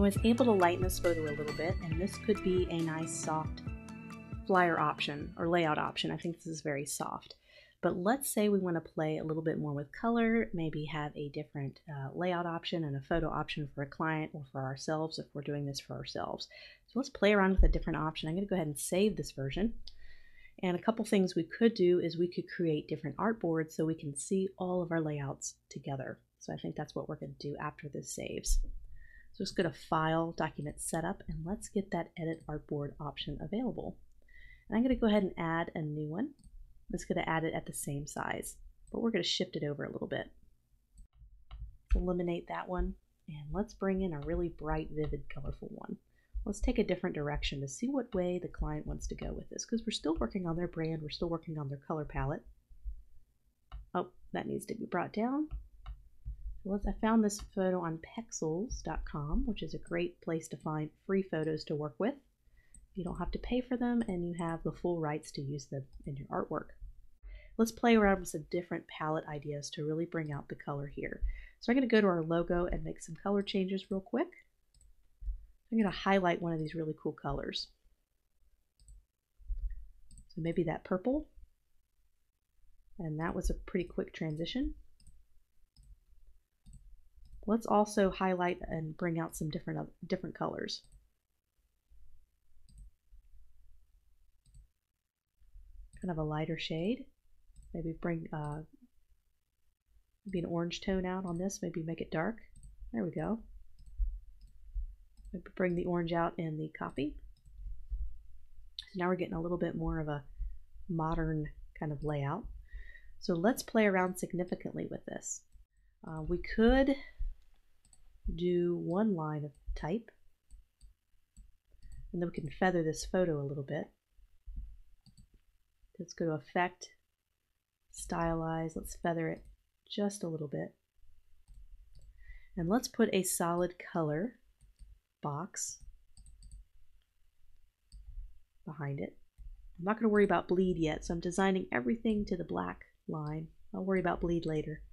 was able to lighten this photo a little bit, and this could be a nice soft flyer option or layout option. I think this is very soft. But let's say we want to play a little bit more with color, maybe have a different layout option and a photo option for a client or for ourselves if we're doing this for ourselves. So let's play around with a different option. I'm going to go ahead and save this version. And a couple things we could do is we could create different artboards so we can see all of our layouts together. So I think that's what we're going to do after this saves. So let's go to File, Document Setup, and let's get that Edit Artboard option available. And I'm going to go ahead and add a new one. It's going to add it at the same size, but we're going to shift it over a little bit. Eliminate that one, and let's bring in a really bright, vivid, colorful one. Let's take a different direction to see what way the client wants to go with this, because we're still working on their brand, we're still working on their color palette. Oh, that needs to be brought down. So I found this photo on Pexels.com, which is a great place to find free photos to work with. You don't have to pay for them, and you have the full rights to use them in your artwork. Let's play around with some different palette ideas to really bring out the color here. So I'm going to go to our logo and make some color changes real quick. I'm going to highlight one of these really cool colors. So maybe that purple. And that was a pretty quick transition. Let's also highlight and bring out some different colors. Kind of a lighter shade. Maybe bring maybe an orange tone out on this. Maybe make it dark. There we go. Maybe bring the orange out in the copy. So now we're getting a little bit more of a modern kind of layout. So let's play around significantly with this. We could do one line of type, and then we can feather this photo a little bit. Let's go to Effect, Stylize, let's feather it just a little bit. And let's put a solid color box behind it. I'm not going to worry about bleed yet, so I'm designing everything to the black line. I'll worry about bleed later.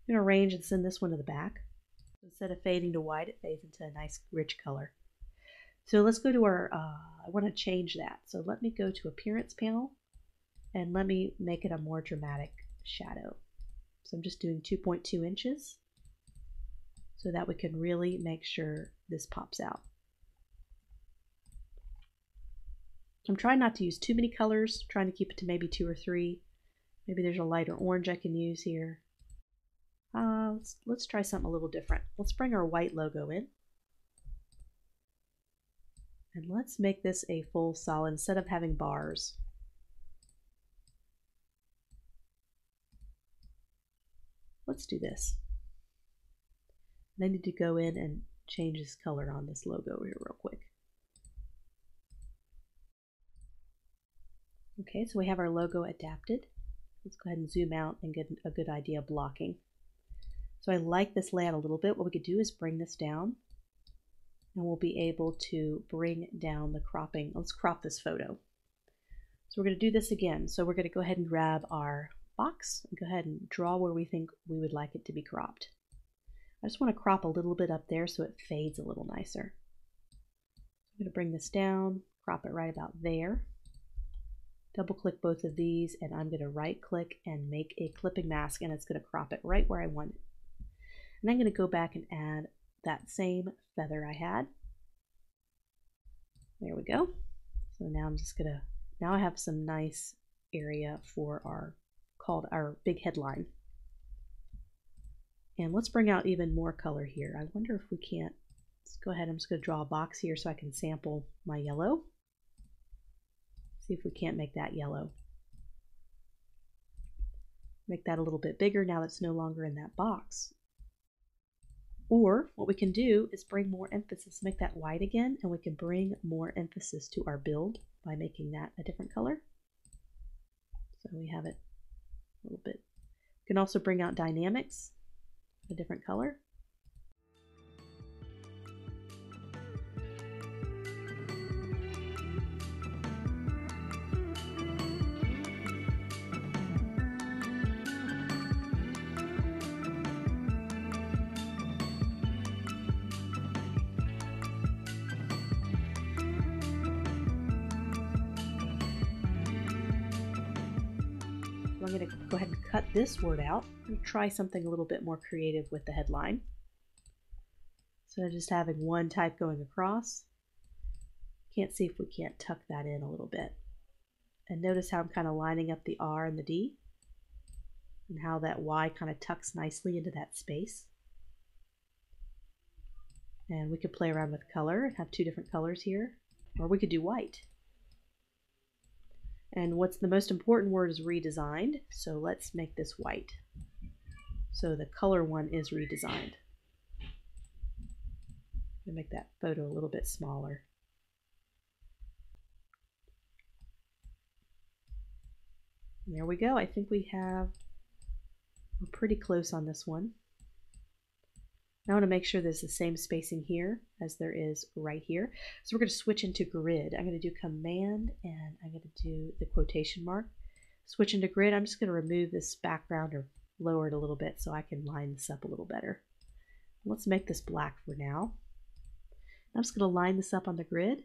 I'm going to arrange and send this one to the back. Instead of fading to white, it fades into a nice rich color. So let's go to our, I want to change that. So let me go to Appearance panel. And let me make it a more dramatic shadow. So I'm just doing 2.2 inches so that we can really make sure this pops out. I'm trying not to use too many colors, trying to keep it to maybe 2 or 3. Maybe there's a lighter orange I can use here. Let's try something a little different. Let's bring our white logo in. And let's make this a full solid instead of having bars. Let's do this. And I need to go in and change this color on this logo here real quick. Okay, so we have our logo adapted. Let's go ahead and zoom out and get a good idea of blocking. So I like this layout a little bit. What we could do is bring this down, and we'll be able to bring down the cropping. Let's crop this photo. So we're going to do this again. So we're going to go ahead and grab our box and go ahead and draw where we think we would like it to be cropped. I just want to crop a little bit up there so it fades a little nicer. I'm going to bring this down, crop it right about there. Double click both of these, and I'm going to right click and make a clipping mask, and it's going to crop it right where I want it. And I'm going to go back and add that same feather I had. There we go. So now I'm just going to, now I have some nice area for our big headline. And let's bring out even more color here. I wonder if we can't, let's go ahead, I'm just going to draw a box here so I can sample my yellow. See if we can't make that yellow. Make that a little bit bigger now that's no longer in that box. Or what we can do is bring more emphasis, make that white again, and we can bring more emphasis to our build by making that a different color. So we have it a little bit. We can also bring out dynamics, a different color. I'm going to go ahead and cut this word out and try something a little bit more creative with the headline. So just having one type going across. Can't see if we can't tuck that in a little bit. And notice how I'm kind of lining up the R and the D, and how that Y kind of tucks nicely into that space. And we could play around with color and have two different colors here, or we could do white. And what's the most important word is redesigned, so let's make this white. So the color one is redesigned. I'm going to make that photo a little bit smaller. And there we go. I think we're pretty close on this one. Now I want to make sure there's the same spacing here as there is right here. So we're going to switch into grid. I'm going to do Command and I'm going to do the quotation mark. Switch into grid. I'm just going to remove this background or lower it a little bit so I can line this up a little better. Let's make this black for now. I'm just going to line this up on the grid.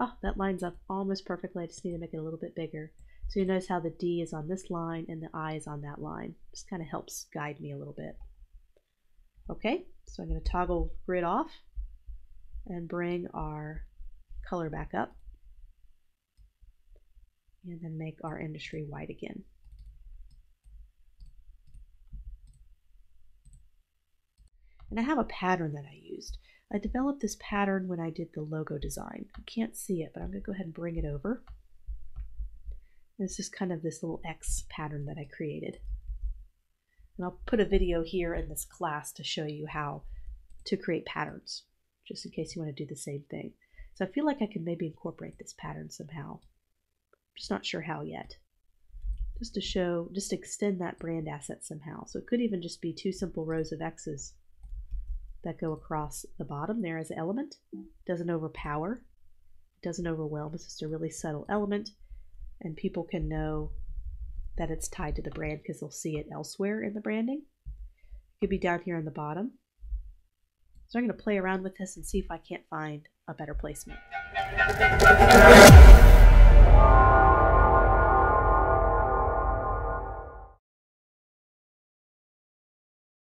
Oh, that lines up almost perfectly. I just need to make it a little bit bigger. So you notice how the D is on this line and the I is on that line. Just kind of helps guide me a little bit. Okay, so I'm going to toggle grid off and bring our color back up. And then make our industry white again. And I have a pattern that I used. I developed this pattern when I did the logo design. You can't see it, but I'm going to go ahead and bring it over. And it's just kind of this little X pattern that I created. And I'll put a video here in this class to show you how to create patterns, just in case you want to do the same thing. So I feel like I could maybe incorporate this pattern somehow. Just not sure how yet. Just to extend that brand asset somehow. So it could even just be two simple rows of X's that go across the bottom there as an element. Doesn't overpower, doesn't overwhelm, it's just a really subtle element, and people can know that it's tied to the brand because they'll see it elsewhere in the branding. It could be down here on the bottom. So I'm going to play around with this and see if I can't find a better placement.